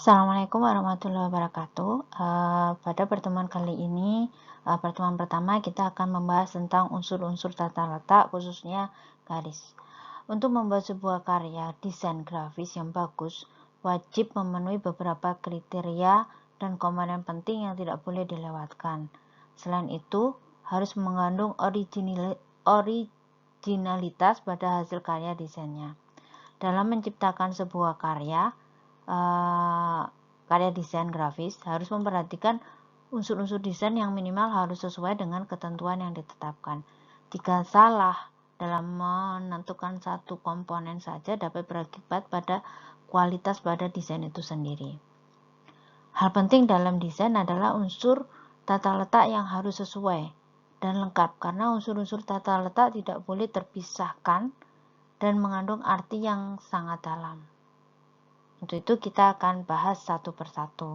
Assalamualaikum warahmatullahi wabarakatuh. Pada pertemuan kali ini, pertemuan pertama kita akan membahas tentang unsur-unsur tata letak, khususnya garis. Untuk membuat sebuah karya desain grafis yang bagus, wajib memenuhi beberapa kriteria dan komponen penting yang tidak boleh dilewatkan. Selain itu, harus mengandung originalitas pada hasil karya desainnya. Dalam menciptakan sebuah karya desain grafis harus memperhatikan unsur-unsur desain yang minimal harus sesuai dengan ketentuan yang ditetapkan. Jika salah dalam menentukan satu komponen saja dapat berakibat pada kualitas pada desain itu sendiri. Hal penting dalam desain adalah unsur tata letak yang harus sesuai dan lengkap, karena unsur-unsur tata letak tidak boleh terpisahkan dan mengandung arti yang sangat dalam. Untuk itu kita akan bahas satu persatu.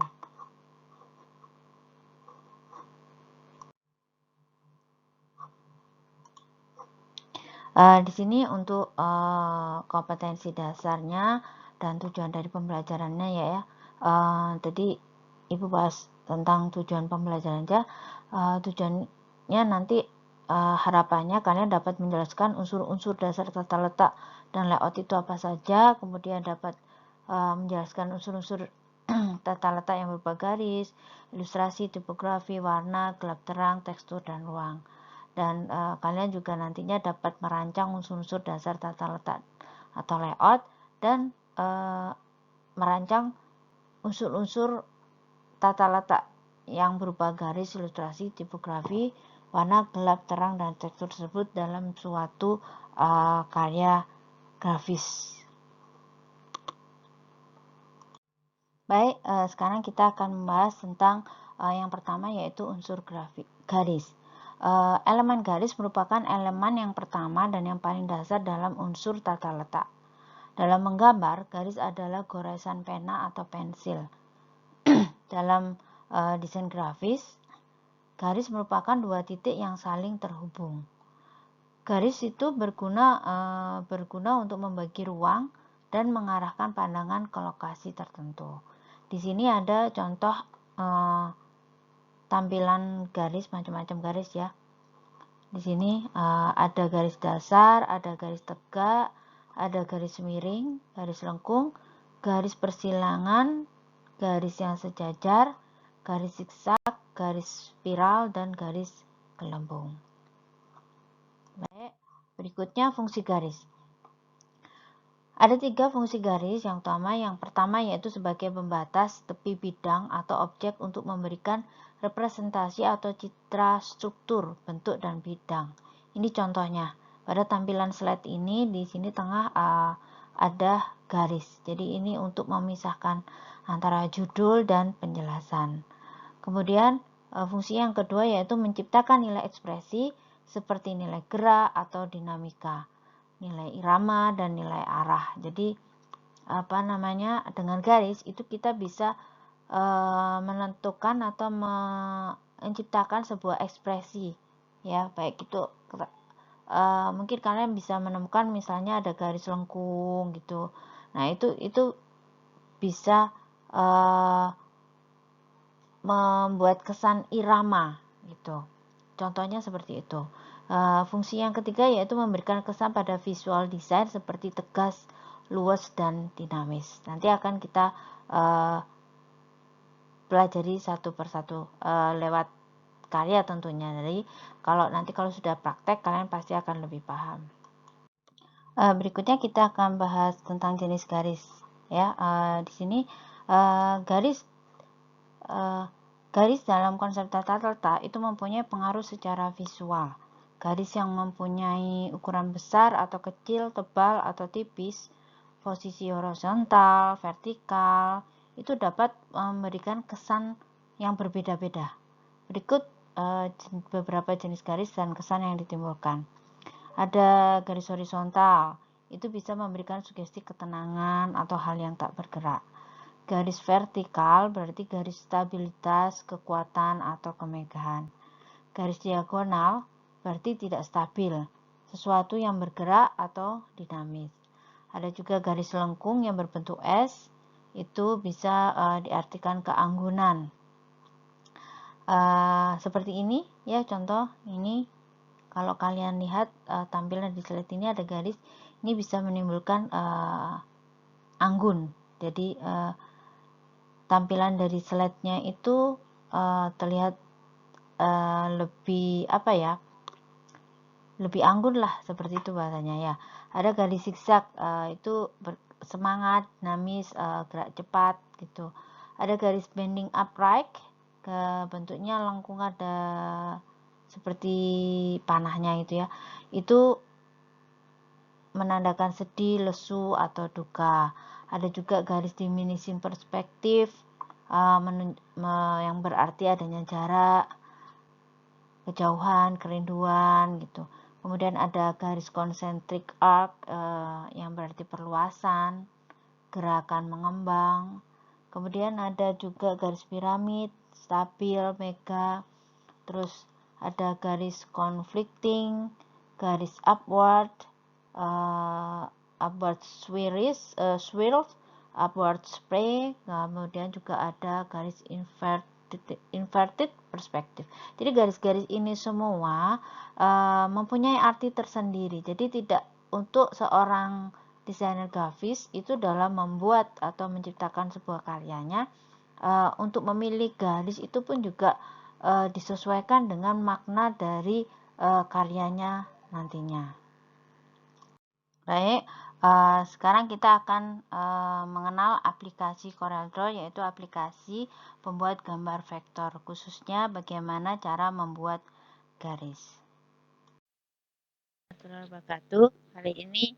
Di sini untuk kompetensi dasarnya dan tujuan dari pembelajarannya ya. Tadi Ibu bahas tentang tujuan pembelajaran aja. Tujuannya nanti harapannya kalian dapat menjelaskan unsur-unsur dasar tata letak dan layout itu apa saja, kemudian dapat menjelaskan unsur-unsur tata letak yang berupa garis, ilustrasi, tipografi, warna, gelap terang, tekstur, dan ruang. Dan kalian juga nantinya dapat merancang unsur-unsur dasar tata letak atau layout dan merancang unsur-unsur tata letak yang berupa garis, ilustrasi, tipografi, warna, gelap, terang, dan tekstur tersebut dalam suatu karya grafis. Baik, sekarang kita akan membahas tentang yang pertama, yaitu unsur garis. Elemen garis merupakan elemen yang pertama dan yang paling dasar dalam unsur tata letak. Dalam menggambar, garis adalah goresan pena atau pensil. Dalam desain grafis, garis merupakan dua titik yang saling terhubung. Garis itu berguna untuk membagi ruang dan mengarahkan pandangan ke lokasi tertentu. Di sini ada contoh tampilan garis, macam-macam garis ya. Di sini ada garis dasar, ada garis tegak, ada garis miring, garis lengkung, garis persilangan, garis yang sejajar, garis zigzag, garis spiral, dan garis gelembung. Baik, berikutnya fungsi garis. Ada 3 fungsi garis yang utama. Yang pertama yaitu sebagai pembatas tepi bidang atau objek untuk memberikan representasi atau citra struktur, bentuk, dan bidang. Ini contohnya. Pada tampilan slide ini, di sini tengah ada garis. Jadi ini untuk memisahkan antara judul dan penjelasan. Kemudian fungsi yang kedua yaitu menciptakan nilai ekspresi seperti nilai gerak atau dinamika, nilai irama, dan nilai arah. Jadi dengan garis itu kita bisa menentukan atau menciptakan sebuah ekspresi ya, baik itu mungkin kalian bisa menemukan misalnya ada garis lengkung gitu. Nah, itu bisa membuat kesan irama gitu. Contohnya seperti itu. Fungsi yang ketiga yaitu memberikan kesan pada visual design seperti tegas, luas, dan dinamis. Nanti akan kita pelajari satu persatu lewat karya tentunya. Jadi kalau sudah praktek kalian pasti akan lebih paham. Berikutnya kita akan bahas tentang jenis garis ya. Di sini garis dalam konsep tata letak itu mempunyai pengaruh secara visual. Garis yang mempunyai ukuran besar atau kecil, tebal atau tipis, posisi horizontal, vertikal, itu dapat memberikan kesan yang berbeda-beda. Berikut beberapa jenis garis dan kesan yang ditimbulkan. Ada garis horizontal, itu bisa memberikan sugesti ketenangan atau hal yang tak bergerak. Garis vertikal berarti garis stabilitas, kekuatan, atau kemegahan. Garis diagonal berarti tidak stabil, sesuatu yang bergerak atau dinamis. Ada juga garis lengkung yang berbentuk S, itu bisa diartikan keanggunan. Seperti ini ya, contoh ini kalau kalian lihat tampilan di slide ini ada garis, ini bisa menimbulkan anggun. Jadi tampilan dari slide-nya itu terlihat lebih apa ya, lebih anggun lah, seperti itu bahasanya ya. Ada garis zigzag, itu semangat, dinamis, gerak cepat gitu. Ada garis bending upright, bentuknya lengkung, ada seperti panahnya itu ya. Itu menandakan sedih, lesu, atau duka. Ada juga garis diminishing perspektif, yang berarti adanya jarak, kejauhan, kerinduan gitu. Kemudian ada garis concentric arc, yang berarti perluasan, gerakan mengembang. Kemudian ada juga garis piramid, stabil, mega. Terus ada garis conflicting, garis upward, upward swirl, upward spray. Kemudian juga ada garis inverted perspective. Jadi garis-garis ini semua mempunyai arti tersendiri. Jadi tidak untuk seorang desainer grafis itu dalam membuat atau menciptakan sebuah karyanya, untuk memilih garis itu pun juga disesuaikan dengan makna dari karyanya nantinya. Baik, sekarang kita akan mengenal aplikasi CorelDRAW, yaitu aplikasi pembuat gambar vektor, khususnya bagaimana cara membuat garis. Wabarakatuh. Kali ini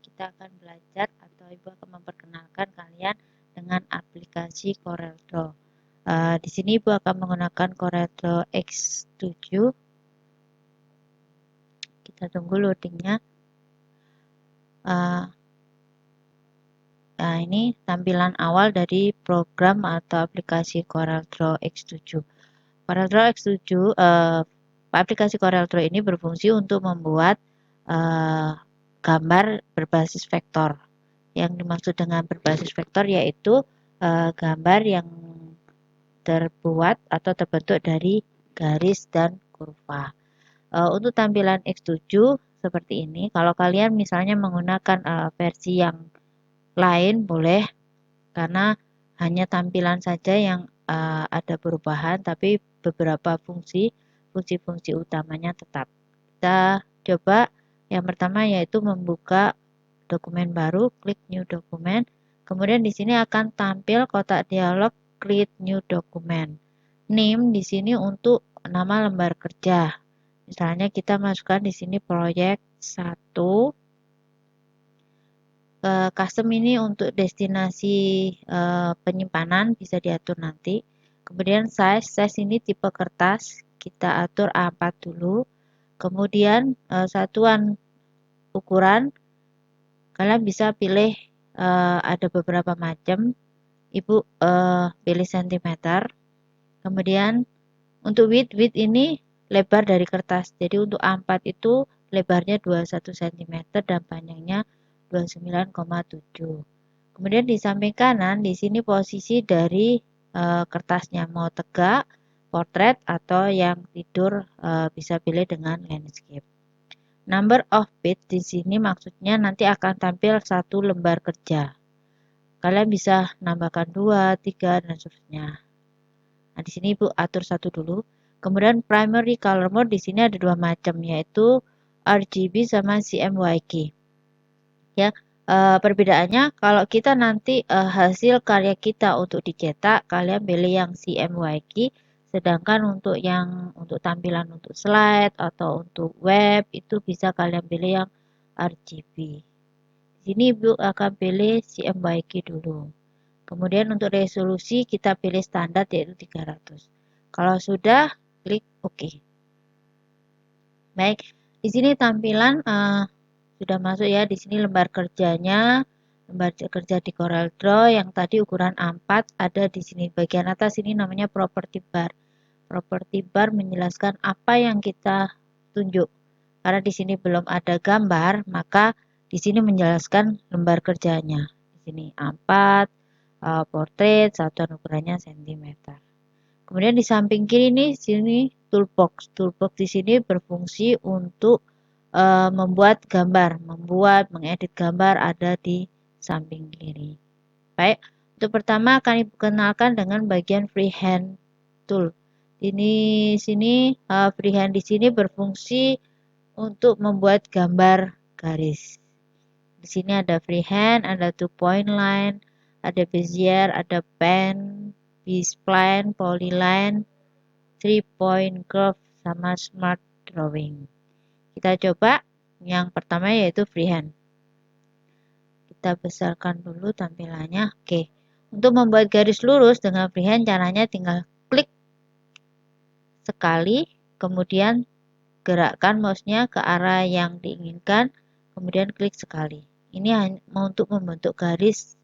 kita akan belajar atau Ibu akan memperkenalkan kalian dengan aplikasi CorelDRAW. Di sini Ibu akan menggunakan CorelDRAW X7. Kita tunggu loadingnya. Nah, ini tampilan awal dari program atau aplikasi CorelDRAW X7. CorelDRAW X7, aplikasi CorelDRAW ini berfungsi untuk membuat gambar berbasis vektor. Yang dimaksud dengan berbasis vektor yaitu gambar yang terbuat atau terbentuk dari garis dan kurva. Untuk tampilan X7 seperti ini, kalau kalian misalnya menggunakan versi yang lain boleh, karena hanya tampilan saja yang ada perubahan, tapi beberapa fungsi utamanya tetap. Kita coba yang pertama yaitu membuka dokumen baru, klik new document. Kemudian di sini akan tampil kotak dialog create new document. Name di sini untuk nama lembar kerja. Misalnya kita masukkan di sini proyek 1. Custom ini untuk destinasi penyimpanan bisa diatur nanti. Kemudian size ini tipe kertas, kita atur A4 dulu. Kemudian satuan ukuran, kalian bisa pilih, ada beberapa macam. Ibu pilih cm. Kemudian untuk width ini lebar dari kertas. Jadi untuk A4 itu lebarnya 21 cm dan panjangnya 29,7. Kemudian di samping kanan di sini posisi dari kertasnya, mau tegak, portrait, atau yang tidur, bisa pilih dengan landscape. Number of page di sini maksudnya nanti akan tampil satu lembar kerja. Kalian bisa nambahkan 2, 3, dan seterusnya. Nah, di sini Ibu atur satu dulu. Kemudian primary color mode di sini ada dua macam, yaitu RGB sama CMYK. Ya, perbedaannya kalau kita nanti hasil karya kita untuk dicetak, kalian pilih yang CMYK, sedangkan untuk tampilan untuk slide atau untuk web itu bisa kalian pilih yang RGB. Di sini Ibu akan pilih CMYK dulu. Kemudian untuk resolusi kita pilih standar yaitu 300. Kalau sudah, klik OK. Baik, di sini tampilan sudah masuk ya. Di sini lembar kerjanya, lembar kerja di CorelDRAW yang tadi ukuran A4 ada di sini. Bagian atas ini namanya property bar. Property bar menjelaskan apa yang kita tunjuk. Karena di sini belum ada gambar, maka di sini menjelaskan lembar kerjanya. Di sini A4, portrait, satuan ukurannya cm. Kemudian di samping kiri nih, sini toolbox. Toolbox di sini berfungsi untuk membuat gambar, mengedit gambar ada di samping kiri. Baik, untuk pertama akan Ibu kenalkan dengan bagian freehand tool. Ini sini freehand di sini berfungsi untuk membuat gambar garis. Di sini ada freehand, ada 2-point line, ada bezier, ada pen, B-spline, polyline, 3-point curve, sama smart drawing. Kita coba yang pertama yaitu freehand. Kita besarkan dulu tampilannya. Oke. Untuk membuat garis lurus dengan freehand caranya tinggal klik sekali, kemudian gerakkan mouse-nya ke arah yang diinginkan, kemudian klik sekali. Ini hanya untuk membentuk garis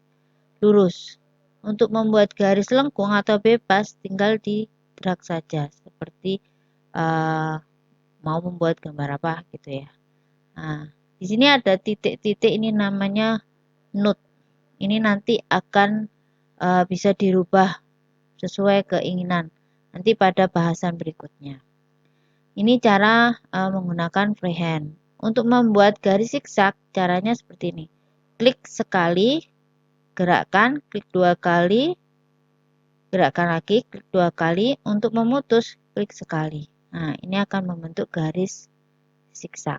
lurus. Untuk membuat garis lengkung atau bebas tinggal di drag saja, seperti mau membuat gambar apa gitu ya. Nah, di sini ada titik-titik, ini namanya node. Ini nanti akan bisa dirubah sesuai keinginan nanti pada bahasan berikutnya. Ini cara menggunakan freehand. Untuk membuat garis zigzag caranya seperti ini. Klik sekali, gerakkan, klik 2 kali, gerakkan lagi, klik 2 kali. Untuk memutus, klik sekali. Nah, ini akan membentuk garis zigzag.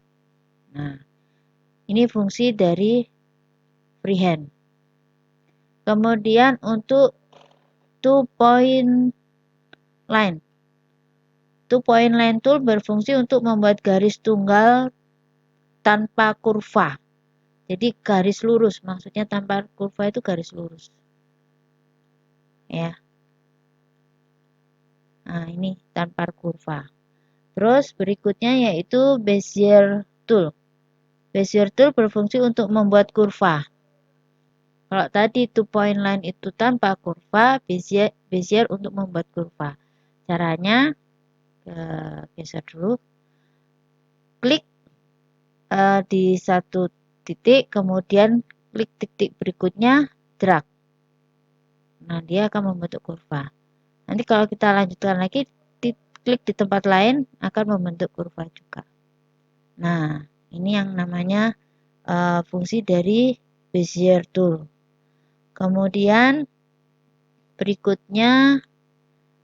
Nah, ini fungsi dari freehand. Kemudian untuk 2-point line. 2-point line tool berfungsi untuk membuat garis tunggal tanpa kurva. Jadi garis lurus, maksudnya tanpa kurva itu garis lurus. Ya. Nah, ini tanpa kurva. Terus berikutnya yaitu bezier tool. Bezier tool berfungsi untuk membuat kurva. Kalau tadi 2-point line itu tanpa kurva, bezier untuk membuat kurva. Caranya geser dulu. Klik di satu titik, kemudian klik titik berikutnya, drag. Nah, dia akan membentuk kurva. Nanti kalau kita lanjutkan lagi, klik di tempat lain akan membentuk kurva juga. Nah, ini yang namanya fungsi dari bezier tool. Kemudian berikutnya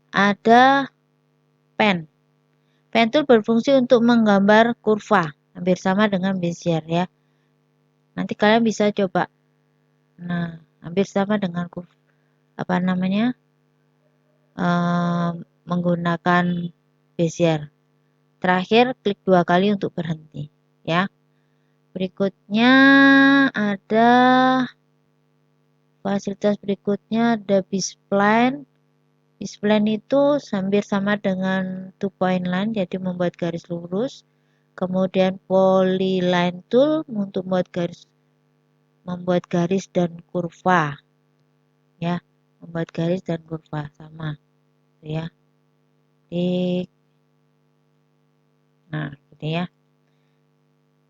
ada pen. Pen tool berfungsi untuk menggambar kurva, hampir sama dengan bezier ya. Nanti kalian bisa coba. Nah, hampir sama dengan kurva, menggunakan bezier. Terakhir klik 2 kali untuk berhenti ya. Berikutnya ada fasilitas berikutnya ada B-spline. B-spline itu hampir sama dengan 2-point line, jadi membuat garis lurus. Kemudian polyline tool untuk membuat garis dan kurva ya, membuat garis dan kurva sama ya. Nah, gitu ya.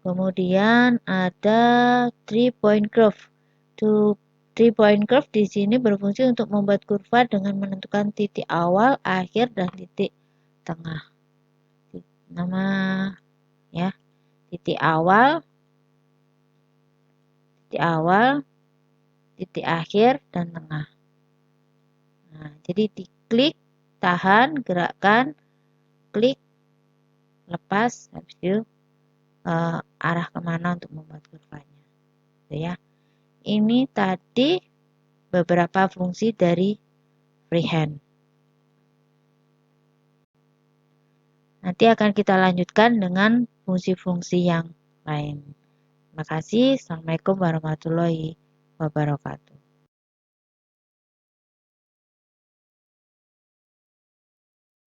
Kemudian ada 3-point curve. 3-point curve di sini berfungsi untuk membuat kurva dengan menentukan titik awal, akhir, dan titik tengah. Nama ya, titik awal, titik akhir, dan tengah. Nah, jadi diklik, tahan, gerakkan, klik, lepas, habis itu arah kemana untuk membuat kurvanya. Gitu ya. Ini tadi beberapa fungsi dari freehand. Nanti akan kita lanjutkan dengan fungsi-fungsi yang lain. Terima kasih. Assalamualaikum warahmatullahi wabarakatuh.